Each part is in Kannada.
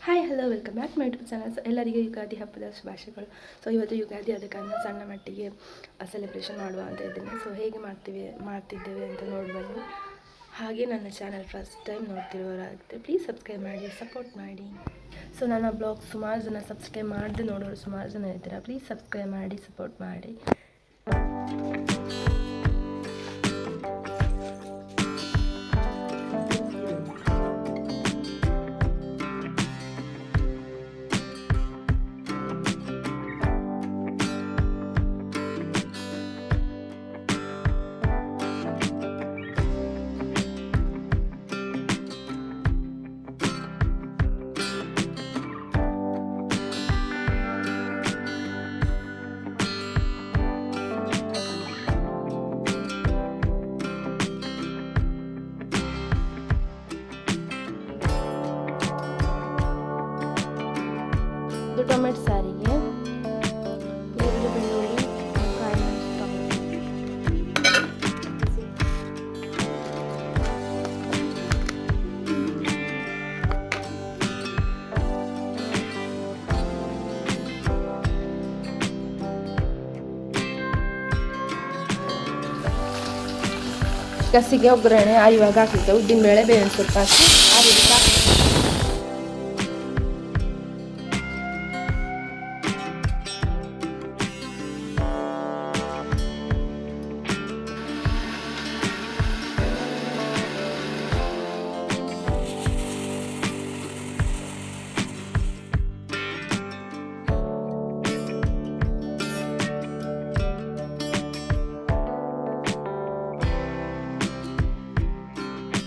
Hi hello welcome back my YouTube channel. So ಎಲ್ಲರಿಗೆ ಯುಗಾದಿ ಹಬ್ಬದ ಶುಭಾಶಯಗಳು. ಸೊ ಇವತ್ತು ಯುಗಾದಿ ಆದ ಕಾರಣ ಸಣ್ಣ ಮಟ್ಟಿಗೆ ಸೆಲೆಬ್ರೇಷನ್ ಮಾಡುವ ಅಂತ ಇದ್ದೀನಿ. ಸೊ ಹೇಗೆ ಮಾಡ್ತಿದ್ದೇವೆ ಅಂತ ನೋಡಿ ಬನ್ನಿ. ಹಾಗೆ ನನ್ನ ಚಾನಲ್ ಫಸ್ಟ್ ಟೈಮ್ ನೋಡ್ತಿರೋರಾಗುತ್ತೆ ಪ್ಲೀಸ್ ಸಬ್ಸ್ಕ್ರೈಬ್ ಮಾಡಿ, ಸಪೋರ್ಟ್ ಮಾಡಿ. ಸೊ ನನ್ನ ಬ್ಲಾಗ್ ಸುಮಾರು ಜನ ಸಬ್ಸ್ಕ್ರೈಬ್ ಮಾಡದೆ ನೋಡೋರು ಸುಮಾರು ಜನ ಇರ್ತೀರ. ಪ್ಲೀಸ್ ಸಬ್ಸ್ಕ್ರೈಬ್ ಮಾಡಿ, ಸಪೋರ್ಟ್ ಮಾಡಿ. ಟೊಮೆಟೊ ಸಾರಿಗೆ ಈರುಳ್ಳಿ, ಬೆಳ್ಳುಳ್ಳಿ, ಕಾಯಿ ಮೆಣಸು, ಗಸಿಗೆ ಒಗ್ಗರಣೆ ಇವಾಗ ಹಾಕಿದ್ದೆ. ಉದ್ದಿನ ಬೇಳೆ, ಬೇವಿನ ಸೊಪ್ಪು ಹಾಕಿ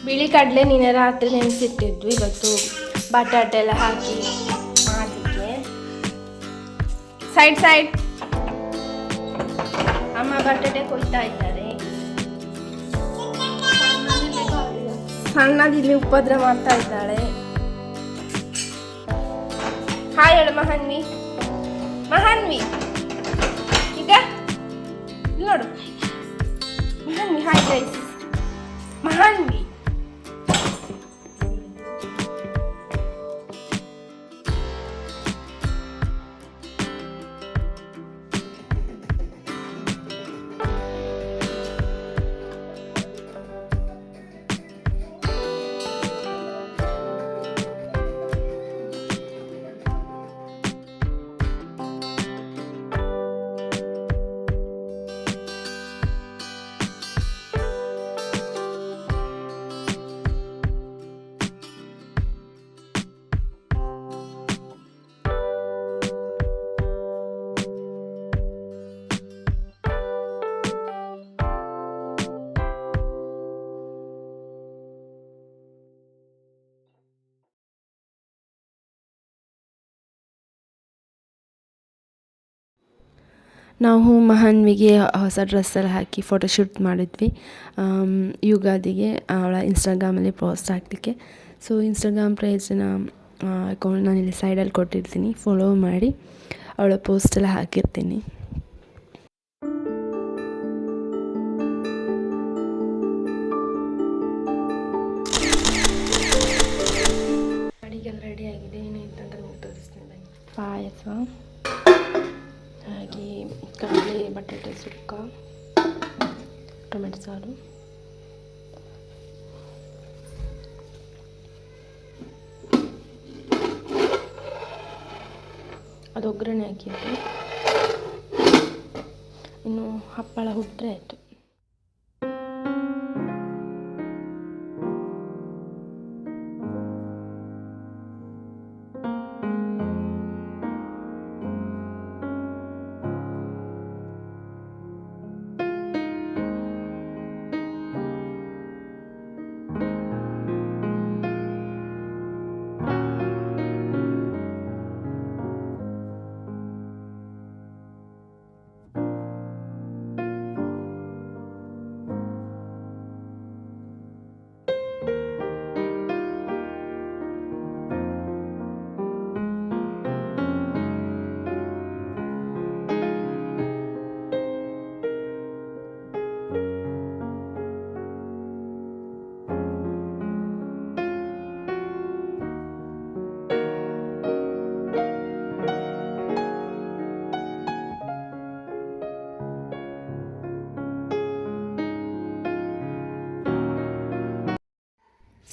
ಬಿಳಿ ಕಡಲೆ ನಿನ್ನೆ ರಾತ್ರಿ ನೆನೆಸಿಟ್ಟಿದ್ವಿ. ಇವತ್ತು ಬಟಾಟೆ ಎಲ್ಲ ಹಾಕಿ ಮಾಡಲಿಕ್ಕೆ. ಸೈಡ್ ಅಮ್ಮ ಬಟಾಟೆ ಕೊಯ್ತಾ ಇದ್ದಾರೆ. ಸಣ್ಣದಿಲ್ಲಿ ಉಪದ್ರ ಮಾಡ್ತಾ ಇದ್ದಾಳೆ. ಹಾಯ್ ಹೇಳು ಮಹಾನ್ವಿ. ಈಗ ನೋಡು ಮಹಾನ್ವಿ. Hi guys. ಮಹಾನ್ವಿ ನಾವು ಮಹಾನ್ವಿಗೆ ಹೊಸ ಡ್ರೆಸ್ಸೆಲ್ಲ ಹಾಕಿ ಫೋಟೋಶೂಟ್ ಮಾಡಿದ್ವಿ ಯುಗಾದಿಗೆ. ಅವಳ ಇನ್ಸ್ಟಾಗ್ರಾಮಲ್ಲಿ ಪೋಸ್ಟ್ ಹಾಕಲಿಕ್ಕೆ. ಸೊ ಇನ್ಸ್ಟಾಗ್ರಾಮ್ ಪೇಜ್ನ ಅಕೌಂಟ್ ನಾನಿಲ್ಲಿ ಸೈಡಲ್ಲಿ ಕೊಟ್ಟಿರ್ತೀನಿ, ಫಾಲೋ ಮಾಡಿ. ಅವಳ ಪೋಸ್ಟೆಲ್ಲ ಹಾಕಿರ್ತೀನಿ. ಅಡಿಗೆಲ್ಲ ರೆಡಿ ಆಗಿದೆ. ಏನಾಯ್ತು ಅಂತ ನಿಮಗೆ ತೋರಿಸ್ತೀನಿ. ಪಾಯಸ, ಹಾಗೆ ಕಡಲೆ ಬಟಾಟೆ ಸುಕ್ಕ, ಟೊಮೆಟೊ ಸಾರು, ಅದು ಒಗ್ಗರಣೆ ಹಾಕಿದ್ದು. ಇನ್ನು ಹಪ್ಪಳ ಹುಟ್ಟರೆ ಆಯಿತು.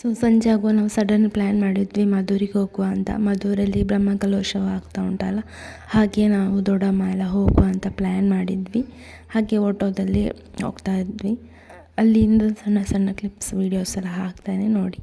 ಸೊ ಸಂಜೆ ಆಗುವ ನಾವು ಸಡನ್ ಪ್ಲ್ಯಾನ್ ಮಾಡಿದ್ವಿ ಮಧುರಿಗೆ ಹೋಗುವ ಅಂತ. ಮಧುರಲ್ಲಿ ಬ್ರಹ್ಮಕಲಶೋತ್ಸವ ಆಗ್ತಾ ಉಂಟಲ್ಲ, ಹಾಗೆ ನಾವು ದೊಡ್ಡಮ್ಮ ಎಲ್ಲ ಹೋಗುವ ಅಂತ ಪ್ಲ್ಯಾನ್ ಮಾಡಿದ್ವಿ. ಹಾಗೆ ಆಟೋದಲ್ಲಿ ಹೋಗ್ತಾ ಇದ್ವಿ. ಅಲ್ಲಿಂದ ಸಣ್ಣ ಸಣ್ಣ ಕ್ಲಿಪ್ಸ್ ವೀಡಿಯೋಸ್ ಎಲ್ಲ ಹಾಕ್ತಾನೆ ನೋಡಿ.